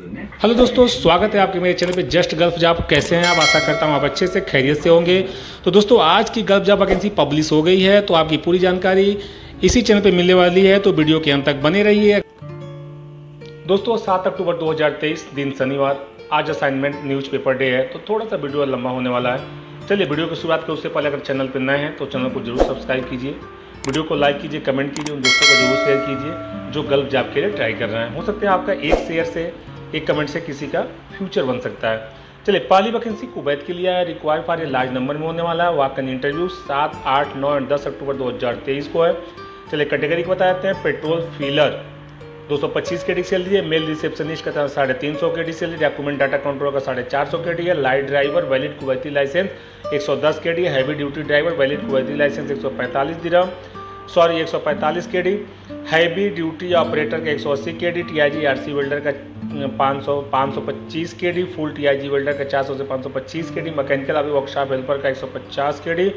Hello दोस्तों, स्वागत है आपके मेरे चैनल पे जस्ट गल्फ जॉब। कैसे हैं आप? आशा करता हूँ आप अच्छे से खैरियत से होंगे। तो दोस्तों, आज की गल्फ जॉब वैकेंसी पब्लिश हो गई है, तो आपकी पूरी जानकारी इसी चैनल पे मिलने वाली है, तो वीडियो के अंत तक बने रहिए। दोस्तों, 7 अक्टूबर 2023 दिन शनिवार, आज असाइनमेंट न्यूज़पेपर डे है, तो थोड़ा सा वीडियो लंबा होने वाला है। चलिए वीडियो की शुरुआत करें उससे पहले अगर चैनल पर नए हैं तो चैनल को जरूर सब्सक्राइब कीजिए, वीडियो को लाइक कीजिए, कमेंट कीजिए, उन दोस्तों को जरूर शेयर कीजिए जो गल्फ जॉब के लिए ट्राई कर रहे हैं। हो सकता है आपका एक शेयर से, एक कमेंट से किसी का फ्यूचर बन सकता है। चलिए, पहली वैकेंसी कुवैत के लिए है, require for a large number में होने वाला है। वॉक इन इंटरव्यू 7, 8, 9 और 10 अक्टूबर 2023 को है। चलिए कैटेगरी को बता देते हैं। Petrol filler 225 K D salary है। मेल रिसेप्शनिस्ट का 350 K D salary. Document data control का 450 के डी है। Light driver valid Kuwaiti license 110 K D. Heavy duty driver valid Kuwaiti license 145 दिरहम, 145 K D. Heavy duty operator का 180 के D. TIG RC welder का 525 K D. Full TIG welder का 400 से 525 K D. Mechanical अभी workshop helper का 150 K D.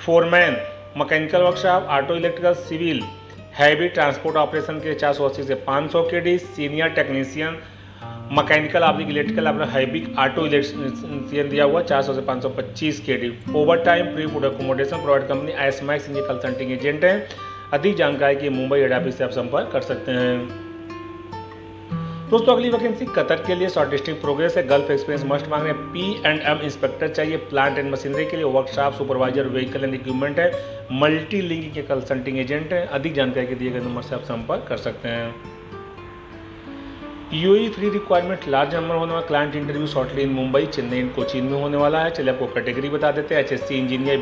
Foreman mechanical workshop, auto electrical, civil, heavy transport operation के 480 से 500 K D. Senior technician mechanical oblique electrical अपना heavy auto electrician दिया हुआ 400 से 525 K D. Overtime, free food accommodation provide company एसमैक्स, इनके consulting agent हैं। अधिक जानकारी के मुंबई हेड ऑफिस से आप संपर्क कर सकते हैं। दोस्तों, अगली वैकेंसी कतर के लिए शॉर्टलिस्टिंग प्रोग्रेस है। गल्फ एक्सपीरियंस मस्ट मांग रहे हैं। P&M इंस्पेक्टर चाहिए। प्लांट एंड मशीनरी के लिए workshop supervisor, vehicle and equipment है। मल्टी लिंक के कंसल्टिंग एजेंट है। अधिक जानकारी के दिए गए नंबर से आप संपर्क कर सकते हैं। UAE free requirement large number होने वाला। क्लाइंट इंटरव्यू शॉर्टली इन मुंबई, चेन्नई, कोचीन में होने वाला है। चलिए आपको कैटेगरी बता देते हैं। HSC engineer,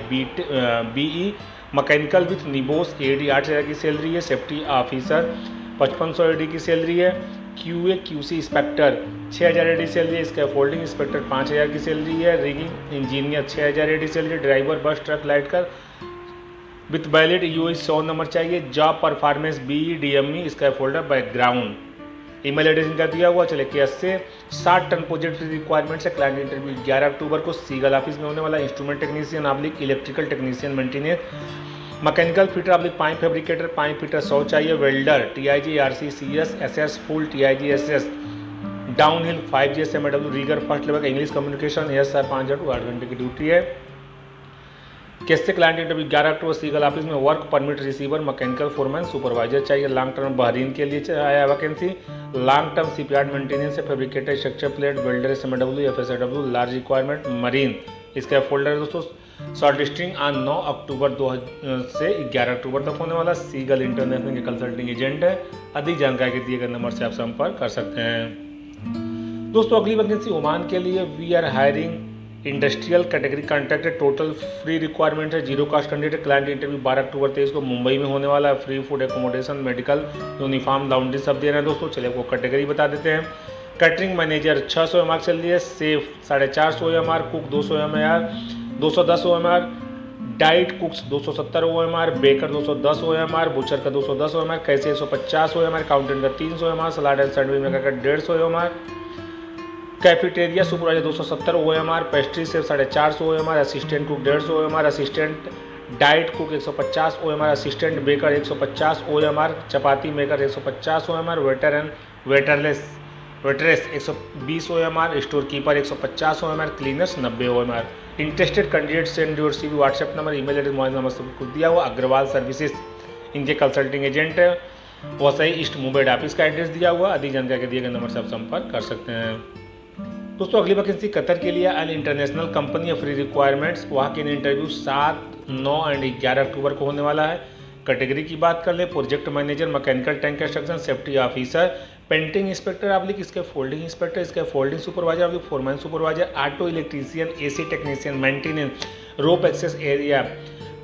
BE mechanical with निबोस AD 8000 की सैलरी है। सेफ्टी ऑफिसर 5500 AD की सैलरी है। QA/QC इंस्पेक्टर 6000 AD सैलरी है। स्कैफोल्डिंग इंस्पेक्टर 5000 की सैलरी है। Rigging engineer 6000 AD salary. Driver bus truck light कर विथ वैलिड यूएई 100 नंबर चाहिए। Job performance BE DME scaffolder background. Email address इनका दिया हुआ। चले केस से 60 टन प्रोजेक्ट रिक्वायरमेंट से। क्लाइंट इंटरव्यू 11 अक्टूबर को सीगल ऑफिस में होने वाला। Instrument technician oblique electrical technician maintenance, mechanical fitter oblique pipe fabricator, pipe fitter 100 चाहिए। Welder TIG RC CS SS full TIG SS down hill 5 GSMW rigger first level का। English communication sir 5 to 8 घंटे की duty है। कैसे client interview 11 अक्टूबर seagull office में। Work permit receiver, mechanical foreman, supervisor चाहिए। Long term Bahrain के लिए आया vacancy. Long term shipyard maintenance, fabricator, structure plate, welder SMW FSW large requirement marine. इसका फोल्डर है दोस्तों। शॉर्ट लिस्टिंग आज 9 अक्टूबर 2000 से 11 अक्टूबर तक होने वाला। सीगल इंटरनेशनल के कंसल्टिंग एजेंट है। अधिक जानकारी के दिए गए नंबर से आप संपर्क कर सकते हैं। दोस्तों, अगली वैकेंसी ओमान के लिए। We are hiring industrial category contractor. Total free requirement है। Zero cost candidate. Client interview 12 October 23 को मुंबई में होने वाला है। Free food accommodation, medical, uniform, laundry सब दे रहे हैं दोस्तों। चलिए आपको कैटेगरी बता देते हैं। कैटरिंग मैनेजर 600 MR चल रही है। Safe 450 OMR। Cook 200 MR 210 OMR। Diet कुक्स 270 OMR। Baker 210 OMR। Butcher का 210 OMR। कैसे 150 OMR। काउंटेंट का 300 OMR। Salad and sandwich maker का 150 OMR। Cafeteria supervisor 270 OMR। Pastry safe 450 OMR। Assistant cook 150 OMR। Assistant diet cook 150 OMR। Assistant baker 150 OMR। Chapati maker 150 OMR। Waiter and waitress 120 OMR। Store keeper 150 OMR। Cleaners 90 OMR। Interested candidate send your CV WhatsApp number, email address, mobile number सब कुछ दिया हुआ। Agarwal services इनके consulting agent है। Vasai east Mumbai office का address दिया हुआ। अधिक जानकारी के दिए गए नंबर से आप संपर्क कर सकते हैं। दोस्तों, अगली वैकेंसी कतर के लिए। An international company free requirements. वहाँ के इंटरव्यू 7, 9 और 11 अक्टूबर को होने वाला है। कैटेगरी की बात कर ले। Project manager, mechanical tank construction, safety officer, painting inspector oblique इसके फोल्डिंग इंस्पेक्टर, इसके folding supervisor oblique foreman supervisor, auto electrician, AC technician, maintenance, rope access area,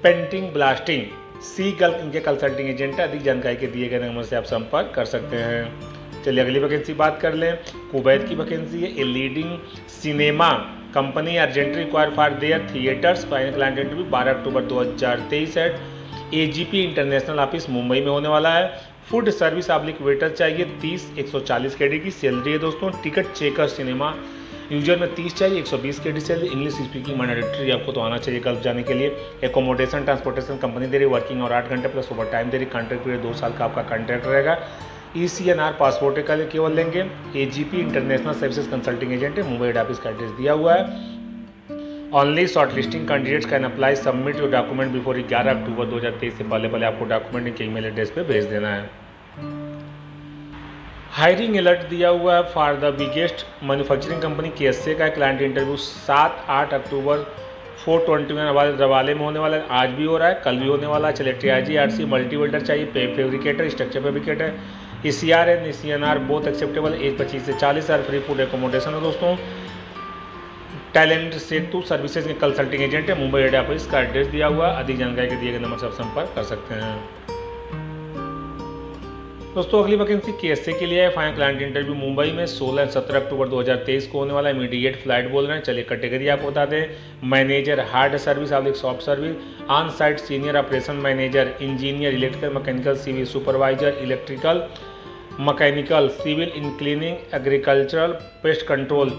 painting, blasting. Sea Gulf इनके कंसल्टिंग एजेंट है। अधिक जानकारी के दिए गए number से आप संपर्क कर सकते हैं। चलिए अगली वैकेंसी बात कर लें। कुवैत की वैकेंसी है। A leading cinema company urgent require for their theatres. Final client interview 12 अक्टूबर 2023 है। AGP इंटरनेशनल ऑफिस मुंबई में होने वाला है। फूड सर्विस ऑब्लिक वेटर चाहिए। 30 140 KD की सैलरी है दोस्तों। टिकट चेकर सिनेमा यूजर में 30 चाहिए। 120 KD salary. English speaking mandatory आपको तो आना चाहिए गल्फ जाने के लिए। एकोमोडेशन ट्रांसपोर्टेशन कंपनी दे रही। वर्किंग और 8 घंटे प्लस ओवर टाइम दे रही। कॉन्ट्रैक्ट पीरियड 2 साल का आपका कॉन्ट्रैक्ट रहेगा। ECNR पासपोर्ट का केवल लेंगे। AGP international services consulting agent है, मुंबई हेड ऑफिस का एड्रेस दिया हुआ है। Only short listing candidates can apply, submit your document before 11 अक्टूबर 2023 से पहले आपको डॉक्यूमेंट इनके ईमेल एड्रेस पे भेज देना है। हायरिंग अलर्ट दिया हुआ है for the biggest manufacturing company KSA का क्लाइंट इंटरव्यू 7-8 अक्टूबर 421 रवाले में होने वाला है। आज भी हो रहा है, कल भी होने वाला है। चलिए TIG-RC मल्टी वेल्डर चाहिए, fabricator, structure fabricator, ECR and ECNR both acceptable, age 25 से 40 साल, फ्री फूड एकोमोडेशन है दोस्तों। टैलेंट सेतु सर्विसेज के कंसल्टिंग एजेंट है, मुंबई हेड ऑफिस का एड्रेस दिया हुआ। अधिक जानकारी के दिए गए नंबर से आप संपर्क कर सकते हैं। दोस्तों अगली वैकेंसी KSA के लिए है। फाइनल क्लाइंट इंटरव्यू मुंबई में 16-17 अक्टूबर 2023 को होने वाला है। इमीडिएट फ्लाइट बोल रहे हैं। चलिए कैटेगरी आपको बता दें, manager hard service oblique soft service, on site senior operation manager, engineer electrical mechanical civil, supervisor electrical mechanical civil in cleaning, agricultural pest control,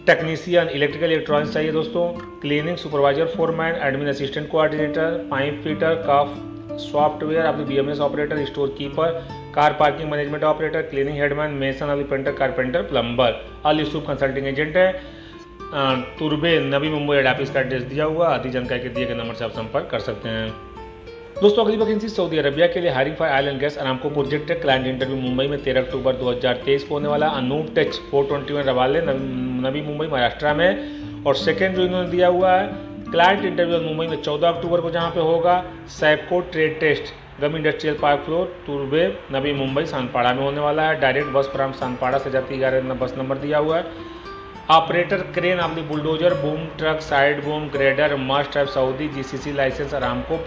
technician electrical electronics चाहिए दोस्तों। Cleaning supervisor, foreman, admin assistant, coordinator, pipe fitter, कफ software आपके BMS operator, store keeper, car parking management operator, cleaning headman, mason of painter, carpenter, plumber. Al Yusuf consulting agent है, तुर्बे Navi Mumbai head office का address दिया हुआ। अधिक जानकारी के दिए गए नंबर से आप संपर्क कर सकते हैं। दोस्तों अगली वैकेंसी सऊदी अरबिया के लिए hiring for oil and gas Aramco project है। क्लाइंट इंटरव्यू मुंबई में 13 अक्टूबर 2023 को होने वाला। अनूप टच 421 रवाले नवी मुंबई महाराष्ट्र में। और सेकेंड जो इन्होंने दिया हुआ है क्लाइंट इंटरव्यू मुंबई में 14 अक्टूबर को जहाँ पे होगा। सैपको ट्रेड टेस्ट गम industrial park floor, तुर्बे Navi Mumbai Sanpada में होने वाला है। डायरेक्ट बस फ्राम सानपाड़ा से जाती 11 बस नंबर दिया हुआ है। Operator crane of the bulldozer, boom truck, side boom, grader, must have Saudi GCC licence Aramco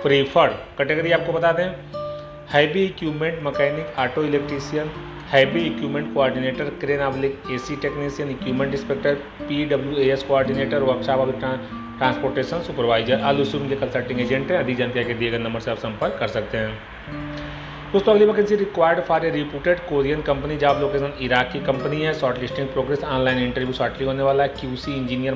preferred. Category आपको बता दें, heavy equipment mechanic, auto electrician, heavy equipment coordinator, crane oblique AC technician, equipment inspector, PWAS coordinator, workshop of transportation supervisor. आलूसुम के consulting agent है। अधिक जानकारी के दिए गए नंबर से आप संपर्क कर सकते हैं। दोस्तों अगली vacancy required for a reputed Korean company, job location Iraq की कंपनी है। Short listing progress, online interview shortly होने वाला है। QC engineer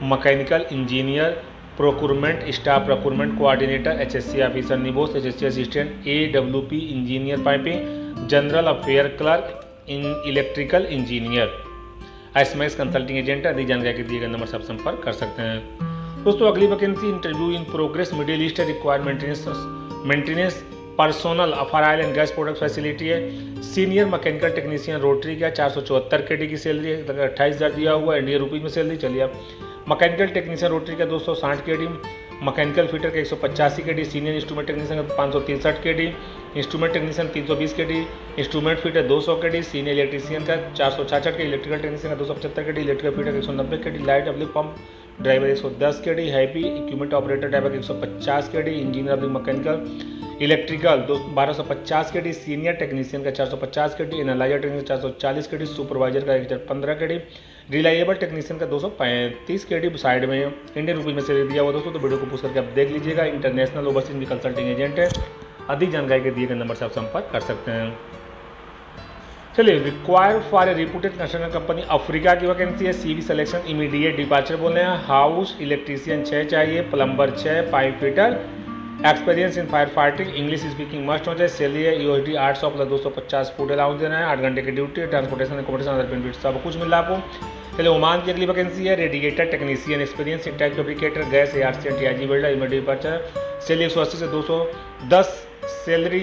mechanical engineer, procurement staff, procurement coordinator, HSC officer निबोस, HSC assistant, AWP engineer piping, general affair clerk, electrical engineer. SMX consulting agent है। अधिक जानकारी के दिए गए नंबर से आप संपर्क कर सकते हैं। दोस्तों अगली vacancy interview in progress middle east required maintenance personnel for oil and gas product facility है। सीनियर मैकेनिकल टेक्नीशियन रोटरी का 474 KD की सैलरी है, 28,000 दिया हुआ इंडियन रुपीज में सैलरी। चलिए आप मैकेनिकल टेक्नीशियन रोटरी का 260 KD, मैकेनिकल फिटर का 185 KD, सीनियर इंस्ट्रूमेंट टेक्नीशियन का 563 KD, instrument technician 320 KD, instrument fitter 200 KD, senior electrician का 466 KD, इलेक्ट्रिकल टेक्नीशियन का 275 KD, electrical fitter 190 KD, light oblique pump driver 110 KD, heavy equipment operator driver 150 KD, engineer oblique mechanical electrical 1250 KD, senior technician का 450 KD, analyser technician 440 KD, supervisor का 1015 KD, reliable technician का 235 KD side में Indian rupees में से दिया हुआ दोस्तों। तो वीडियो को पूछ करके आप देख लीजिएगा। इंटरनेशनल ओवरसीज भी कंसल्टिंग एजेंट है। अधिक जानकारी के दिए गए नंबर से आप संपर्क कर सकते हैं। चलिए require for a reputed construction company Africa की वैकेंसी है। CV सिलेक्शन इमीडिएट डिपार्चर बोल रहे हैं। हाउस इलेक्ट्रीशियन 6 चाहिए, plumber 6, pipe fitter, experience in fire fighting, English speaking must हो जाए। सैलरी है USD 800 प्लस 250 फूड अलाउंस देना है। 8 घंटे की duty, transportation accommodation other benefit सब कुछ मिल रहा है आपको। चलिए ओमान की अगली वैकेंसी है। Radiator technician, experience in tag fabricator, gas ARC and TIG welder, immediate departure. Salary 180 से 210 salary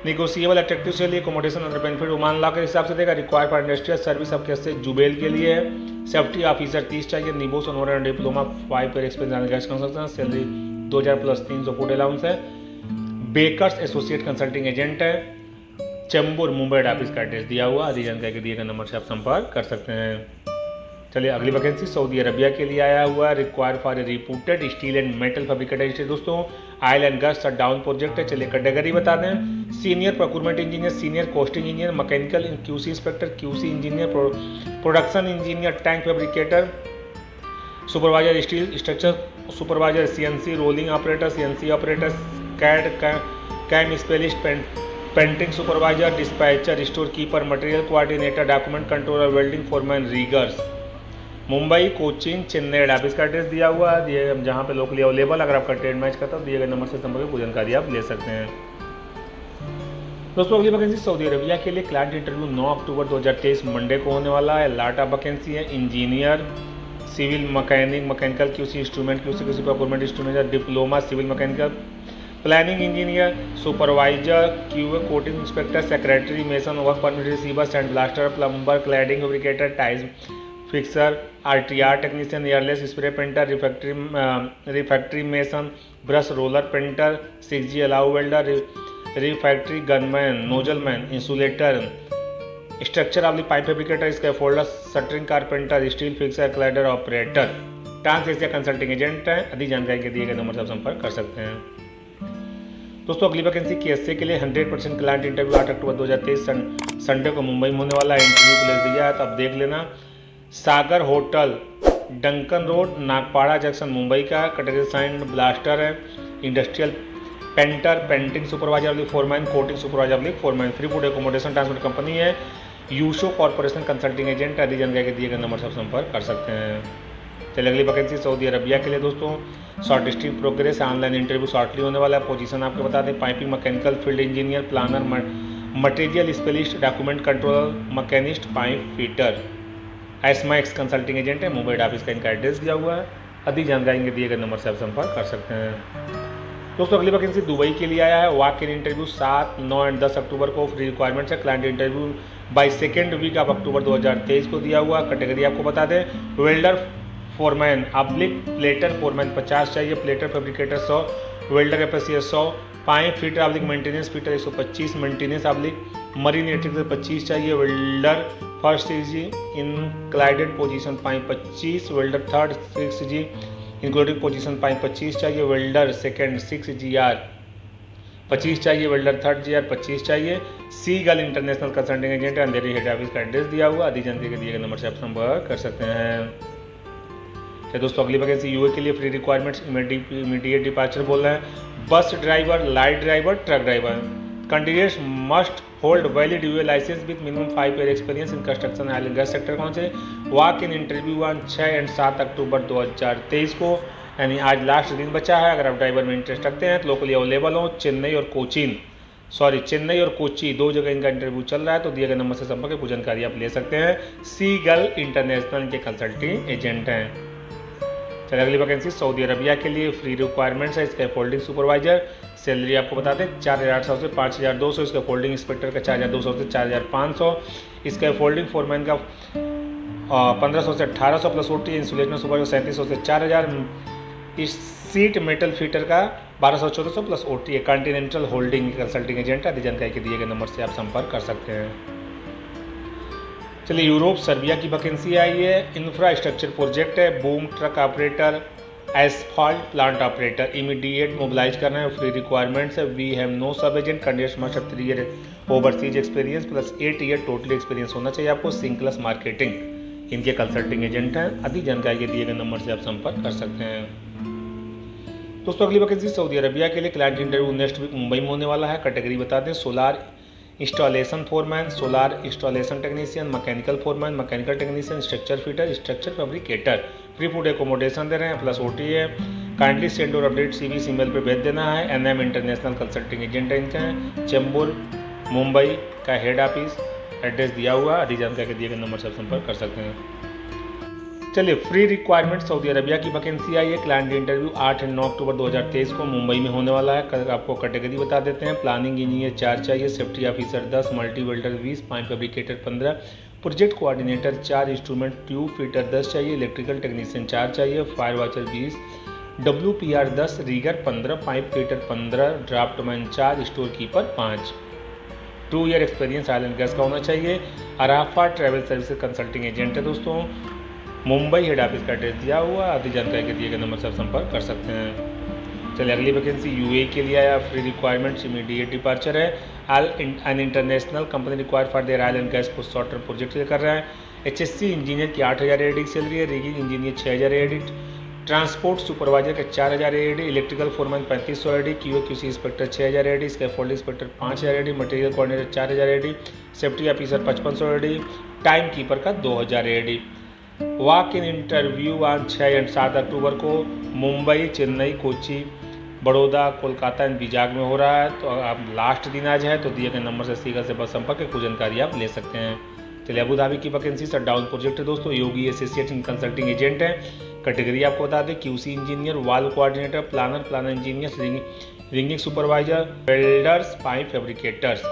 negotiable attractive salary, accommodation other benefit Oman law के हिसाब से देगा। रिक्वायर फॉर इंडस्ट्रियल सर्विस आपके से जुबेल के लिए है। सेफ्टी ऑफिसर 30 चाहिए, NEBOSH honour diploma 5 year experience gas construction, salary 2000 plus 300 food allowance है। बेकर्स एसोसिएट कंसल्टिंग एजेंट है। चेंबूर मुंबई हेड ऑफिस का एड्रेस दिया हुआ। अधिक जानकारी के दिए गए नंबर से आप संपर्क कर सकते हैं। चलिए अगली वैकेंसी सऊदी अरबिया के लिए आया हुआ है। Require for a reputed steel and metal fabricator दोस्तों। Oil and gas shutdown project है। चलिए कैटेगरी बता दें, senior procurement engineer, senior costing engineer, mechanical QC inspector, QC engineer, production engineer, tank fabricator, supervisor steel structure supervisor, CNC rolling operator, CNC operator, CAM specialist, painting supervisor, dispatcher, store keeper, material coordinator, document controller, welding foreman, riggers. Mumbai, Cochin, Chennai head office का address दिया हुआ है, दिए जहाँ पे locally available. अगर आपका trade match करता है दिए गए नंबर से संपर्क पूरी जानकारी आप ले सकते हैं। दोस्तों अगली वैकेंसी सऊदी अरबिया के लिए क्लाइंट इंटरव्यू 9 अक्टूबर 2023 मंडे को होने वाला है। लाटा वैकेंसी है engineer, civil mechanic, mechanical QC instrument QC, QC procurement instrument, diploma civil mechanical, planning engineer, supervisor, QA coating inspector, secretary, mason, work permit receiver, sand blaster, plumber, cladding fabricator, tiles fixer, RTR technician, airless spray painter, refractory mason, brush roller painter, 6G alloy welder, refractory gunman, nozzleman, insulator, structure of the pipe fabricator, scaffolder, shuttering carpenter, steel fixer, cladder operator, trans Asia consulting agent है। अधिक जानकारी के दिए गए number से आप संपर्क कर सकते हैं। दोस्तों अगली वैकेंसी KSA के लिए 100% क्लाइंट इंटरव्यू 8 अक्टूबर 2023 संडे को मुंबई में होने वाला है। इंटरव्यू प्लेस दिया है तो आप देख लेना। Sagar hotel, Duncan road, Nagpada junction, Mumbai का। कैटेगरी साइन ब्लास्टर है, industrial painter, painting supervisor foreman, coating supervisor foreman. Free food accommodation transport company है। यूशो कॉर्पोरेशन कंसल्टिंग एजेंट। अधिक जानकारी के दिए गए नंबर से आप संपर्क कर सकते हैं। चलिए अगली वैकेंसी सऊदी अरबिया के लिए दोस्तों shortlisting progress, online interview shortly होने वाला है। पोजीशन आपको बता दें piping mechanical, field engineer, planner, material specialist, document controller, machinist, pipe fitter. एसमाइक्स कंसल्टिंग एजेंट है, मुंबई ऑफिस का इनका एड्रेस दिया हुआ है। अधिक जानकारी के दिए गए नंबर से आप संपर्क कर सकते हैं। दोस्तों अगली वैकेंसी दुबई के लिए आया है। Walk in interview 7, 9 and 10 October को फ्री रिक्वायरमेंट्स है। Client interview by second week of October 2023 को दिया हुआ। कैटेगरी आपको बता दें welder foreman oblique plater foreman 50 चाहिए, plater fabricator 100, welder FSC 100, pipe fitter oblique maintenance fitter 125, maintenance oblique marine electric 25 चाहिए, welder first 6G included position pipe 25, welder third 6G including position pipe 25 चाहिए, welder second 6GR 25 चाहिए, welder third GR 25 चाहिए। Seagull international consulting agent अंधेरी head office का address दिया हुआ। अधिक जानकारी के दिए गए नंबर से आप संपर्क कर सकते हैं। तो दोस्तों अगली वैकेंसी यूए के लिए फ्री रिक्वायरमेंट्स इमीडिएट डिपार्चर बोल रहे हैं। Bus driver, light driver, truck driver. Candidates must hold valid UA license with minimum 5 year experience in construction oil and gas sector. कौन से? Walk in interview 6 and 7 October 2023 को, यानी आज last दिन बचा है। अगर आप ड्राइवर में इंटरेस्ट रखते हैं तो लोकली अवेलेबल हो। चेन्नई और कोची 2 जगह इनका इंटरव्यू चल रहा है। तो दिए गए नंबर से संपर्क पूरी जानकारी आप ले सकते हैं। सीगल इंटरनेशनल के कंसल्टिंग एजेंट हैं। चलिए अगली वैकेंसी सऊदी अरबिया के लिए फ्री रिक्वायरमेंट्स है। इसका फोल्डिंग सुपरवाइजर सैलरी आपको बता दें 4800 से 5200। इसका फोल्डिंग इंस्पेक्टर का 4200 से 4500। इसका फोल्डिंग फोरमैन का 1500 से 1800 प्लस OT। इंसुलेशन सुपरवाइजर 3700 से 4000। इस सीट मेटल फीटर का 1200-1400 plus OT। Continental holding consulting agent है। अधिक जानकारी के दिए गए नंबर से आप संपर्क कर सकते हैं। चलिए यूरोप सर्बिया की वैकेंसी आई है। इंफ्रास्ट्रक्चर प्रोजेक्ट है। Boom truck operator, asphalt plant operator. Immediate mobilize करना है। फ्री रिक्वायरमेंट्स है। We have no sub agent. Candidates must have 3 year overseas experience plus 8 year total experience होना चाहिए आपको। सिंक्लस मार्केटिंग इनके कंसल्टिंग एजेंट हैं। अधिक जानकारी के दिए गए नंबर से आप संपर्क कर सकते हैं। दोस्तों अगली वैकेंसी सऊदी अरबिया के लिए client interview next week Mumbai में होने वाला है। कैटेगरी बता दें solar installation foreman, solar installation technician, mechanical foreman, mechanical technician, structure fitter, structure fabricator. Free food accommodation दे रहे हैं प्लस OT है। काइंडली सेंड और अपडेट CV ईमेल पे भेज देना है। NM इंटरनेशनल कंसल्टिंग एजेंट है इनका है। चेंबूर मुंबई का हेड ऑफिस एड्रेस दिया हुआ। अधिक जानकारी के दिए गए नंबर से आप संपर्क कर सकते हैं। चलिए फ्री रिक्वायरमेंट सऊदी अरबिया की वैकेंसी आई है। क्लाइंट इंटरव्यू 8 और 9 अक्टूबर 2023 को मुंबई में होने वाला है। आपको कैटेगरी बता देते हैं। प्लानिंग इंजीनियर 4 चाहिए, safety officer 10, multi welder 20, pipe fabricator 15, project coordinator 4, instrument tube fitter 10 चाहिए, इलेक्ट्रिकल टेक्नीशियन 4 चाहिए, fire watcher 20, WPR 10, rigger 15, pipe fitter 15, draftsman 4, store keeper 5। 2 year experience oil and gas का होना चाहिए। Arafa travel services consulting agent है दोस्तों। Mumbai head office का address दिया हुआ। अधिक जानकारी के दिए गए नंबर से आप संपर्क कर सकते हैं। चलिए अगली वैकेंसी UAE के लिए आया। फ्री रिक्वायरमेंट्स इमीडिएट डिपार्चर है। An international company require for their oil and gas को शॉर्ट टर्म प्रोजेक्ट कर रहा है। HSC इंजीनियर की 8000 AD सैलरी है। Rigging engineer 6000 AD, transport supervisor का 4000 AD, electrical foreman 3500 AD, QA/QC inspector 6000 AD, scaffold inspector 5000 AD, material coordinator 4000 AD, safety officer 5500 AD, time keeper का 2000 AD। Walk in interview 6 और 7 अक्टूबर को Mumbai, Chennai, Kochi Baroda, Kolkata and बीजाग में हो रहा है। तो आप लास्ट दिन आज है, तो दिए गए नंबर से शीघ्र से बस संपर्क कुछ जानकारी आप ले सकते हैं। चलिए अबू धाबी की वैकेंसी शटडाउन प्रोजेक्ट है दोस्तों, Yogi associate in consulting agent है। कैटेगरी आपको बता दें, QC engineer, wall coordinator, planner engineer, rigging supervisor, welders, pipe fabricators.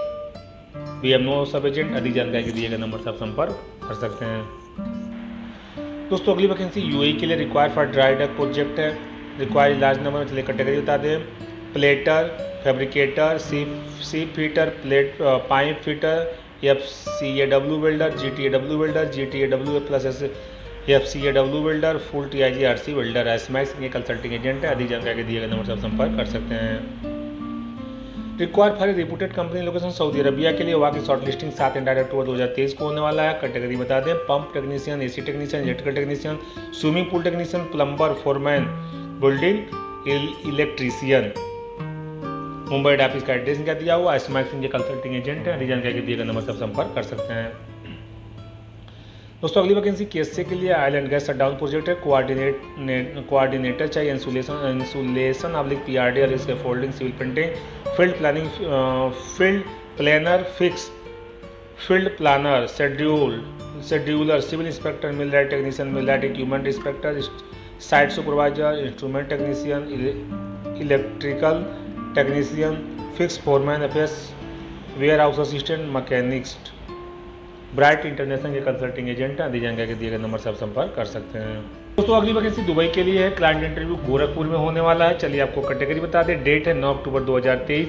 We have no sub agent. अधिक जानकारी के दिए गए नंबर से आप संपर्क कर सकते हैं। दोस्तों अगली वैकेंसी यूएई के लिए require for dry dock project है, रिक्वायर लार्ज नंबर में। चलिए कैटेगरी बता दें, plater, fabricator, ship fitter, plate pipe fitter, FCAW welder, GTAW welder, GTAW plus FCAW welder, full TIG/RC welder. एसमैक्स ये कंसल्टिंग एजेंट है। अधिक जानकारी के दिए गए नंबर से आप संपर्क कर सकते हैं। Require for reputed company location Saudi Arabia के लिए, वहाँ की शॉर्ट लिस्टिंग 7 अक्टूबर 2023 को होने वाला है। कैटेगरी बता दें, pump technician, AC technician, electrical technician, swimming pool technician, plumber, foreman, building electrician. Mumbai head office का एड्रेस क्या दिया हुआ, एसमैक्स ये कंसल्टिंग एजेंट है। अधिक जानकारी के दिए गए नंबर से आप संपर्क कर सकते हैं। दोस्तों अगली वैकेंसी केएसए के लिए oil and gas shutdown project है, कोऑर्डिनेटर चाहिए, इंसुलेशन PRD और इसके folding, civil printing, field planning, field planner, fix field planner, scheduler, civil inspector, millwright technician, millwright equipment inspector, site supervisor, instrument technician, electrical technician, fix foreman, FS warehouse assistant, machinist. Bright international के consulting agent है। अधिक जानकारी के दिए गए number से आप संपर्क कर सकते हैं। दोस्तों अगली वैकेंसी दुबई के लिए है, क्लाइंट इंटरव्यू गोरखपुर में होने वाला है। चलिए आपको कैटेगरी बता दें, डेट है 9 अक्टूबर 2023।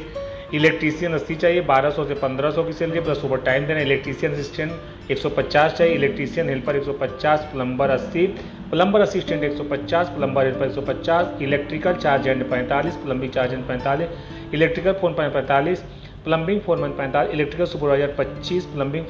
इलेक्ट्रीशियन 80 चाहिए, 1200 से 1500 की सैलरी प्लस ओवर टाइम देना। इलेक्ट्रीशियन असिस्टेंट 150 चाहिए, electrician helper 150, plumber 80, plumber assistant 150, plumber helper 150, electrical chargehand 45, plumbing chargehand 45, electrical foreman 45, plumbing foreman 45, electrical supervisor 25, plumbing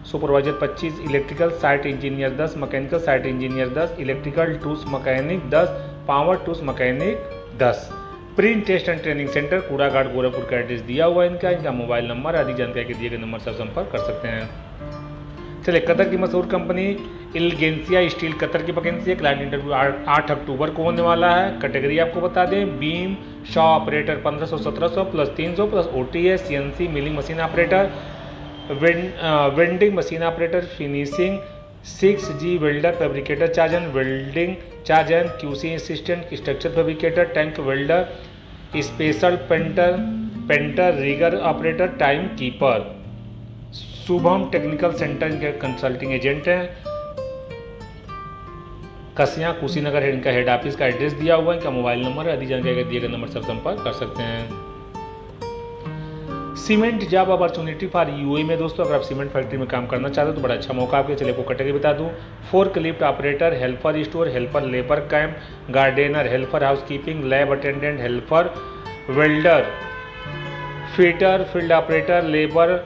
supervisor 25, electrical site engineer 10, mechanical site engineer 10, electrical tools mechanic 10, power tools mechanic 10। Print test and training center Kudaghat Gorakhpur का address दिया हुआ है इनका mobile number. अधिक जानकारी के दिए गए नंबर से संपर्क कर सकते हैं। चलिए कतर की मशहूर कंपनी इलगेंसिया स्टील कतर की वैकेंसी है, क्लाइंट इंटरव्यू 8 अक्टूबर को होने वाला है। कैटेगरी आपको बता दें, beam saw operator 1500 1700 plus 300 plus OTS, CNC milling machine operator, vending machine operator, finishing 6G welder, fabricator chargehand welding chargehand QC assistant, structure fabricator, tank welder, special painter, rigger operator, time keeper. Shubham technical center के consulting agent हैं। कसिया कुशीनगर है इनका head office का address दिया हुआ है, इनका mobile number है। अधिक जानकारी दिए गए नंबर से संपर्क कर सकते हैं। Cement job opportunity for UAE में दोस्तों, अगर आप सीमेंट फैक्ट्री में काम करना चाहते हो तो बड़ा अच्छा मौका आपके। चलिए आपको कैटेगरी बता दूं, fork lift operator, helper store, helper labour camp, gardener, helper housekeeping, lab attendant, helper, welder, fitter, field operator, labour,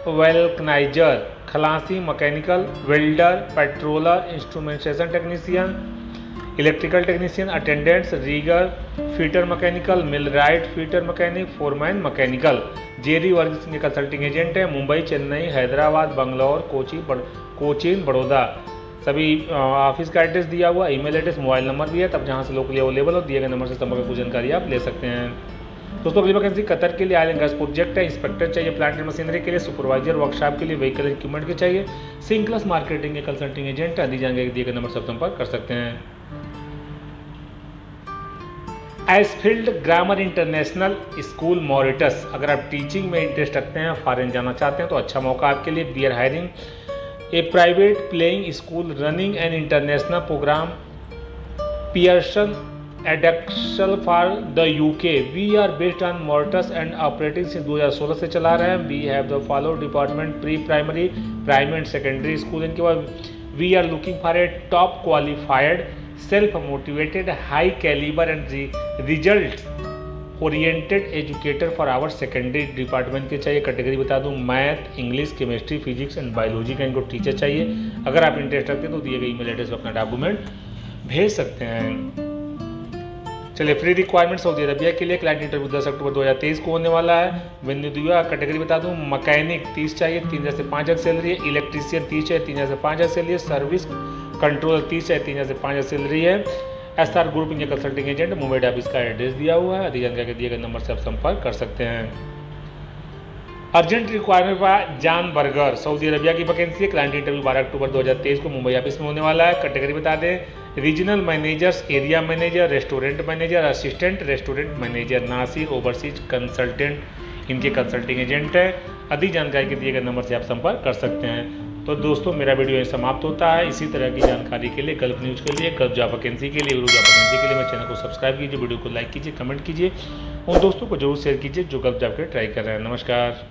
vulcanizer, खलासी, mechanical, welder, patroller, instrumentation technician, electrical technician, attendants, rigger, fitter mechanical, millwright fitter mechanic, foreman mechanical. जेरी वर्ग के consulting agent है। मुंबई, चेन्नई, हैदराबाद, बंगलौर, कोचीन, बड़ौदा सभी office का address दिया हुआ, email address, mobile number भी है, तब जहां से लोकली अवेलेबल हो दिए गए नंबर से संपर्क कुछ जानकारी आप ले सकते हैं। दोस्तों अगली वैकेंसी कतर के लिए ऑयल एंड गैस प्रोजेक्ट है, इंस्पेक्टर चाहिए, प्लांट एंड मशीनरी के लिए, सुपरवाइजर वर्कशॉप के लिए, व्हीकल इक्विपमेंट के चाहिए, सिंक्लस मार्केटिंग के कंसल्टिंग एजेंट। अधिक जानकारी दिए गए नंबर से संपर्क कर सकते हैं। एसफील्ड ग्रामर इंटरनेशनल स्कूल मॉरिटस, अगर आप टीचिंग में इंटरेस्ट रखते हैं, फॉरेन जाना चाहते हैं तो अच्छा मौका आपके लिए। We are hiring a private playing school running an international programme Pearson Edexcel for the UK। We are based on Mauritius and operating since 2016 से चला रहे हैं। We have the follow department pre primary, primary and secondary school. इनके बाद we are looking for a top qualified, self motivated, high calibre and result oriented educator for our secondary department के चाहिए। Category बता दूं, math, English, chemistry, physics and biology का इनको teacher चाहिए। अगर आप इंटरेस्ट रखते हैं तो दिए गए ईमेल एड्रेस पर अपना डॉक्यूमेंट भेज सकते हैं। चलिए फ्री रिक्वायरमेंट सऊदी अरबिया के लिए, क्लाइंट इंटरव्यू 10 अक्टूबर 2023 को होने वाला है। वेन्यू दिया, कैटेगरी बता दूं, मैकेनिक 30 चाहिए, 3000 से 5000 सैलरी है, इलेक्ट्रीशियन 30 चाहिए, 3000 से 5000 सैलरी है, सर्विस कंट्रोलर 30 चाहिए, 3000 से 5000 सैलरी है, SR group India consulting agent, Mumbai office का एड्रेस दिया हुआ है। अधिक जानकारी के दिए गए नंबर से आप संपर्क कर सकते हैं। Urgent requirement bye John burger, Saudi Arabia की वैकेंसी है। क्लाइंट इंटरव्यू 12 अक्टूबर 2023 को मुंबई ऑफिस में होने वाला है। कैटेगरी बता दें, regional managers, area manager, restaurant manager, assistant restaurant manager, Nasir overseas consultant इनके कंसल्टिंग एजेंट है। अधिक जानकारी के दिए गए नंबर से आप संपर्क कर सकते हैं। तो दोस्तों मेरा वीडियो यहीं समाप्त होता है। इसी तरह की जानकारी के लिए, गल्फ न्यूज़ के लिए, गल्फ जॉब वैकेंसी के लिए, जॉब वैकेंसी के लिए मेरे चैनल को सब्सक्राइब कीजिए, वीडियो को लाइक कीजिए, कमेंट कीजिए, उन दोस्तों को जरूर शेयर कीजिए जो गल्फ जॉब के ट्राई कर रहे हैं। नमस्कार।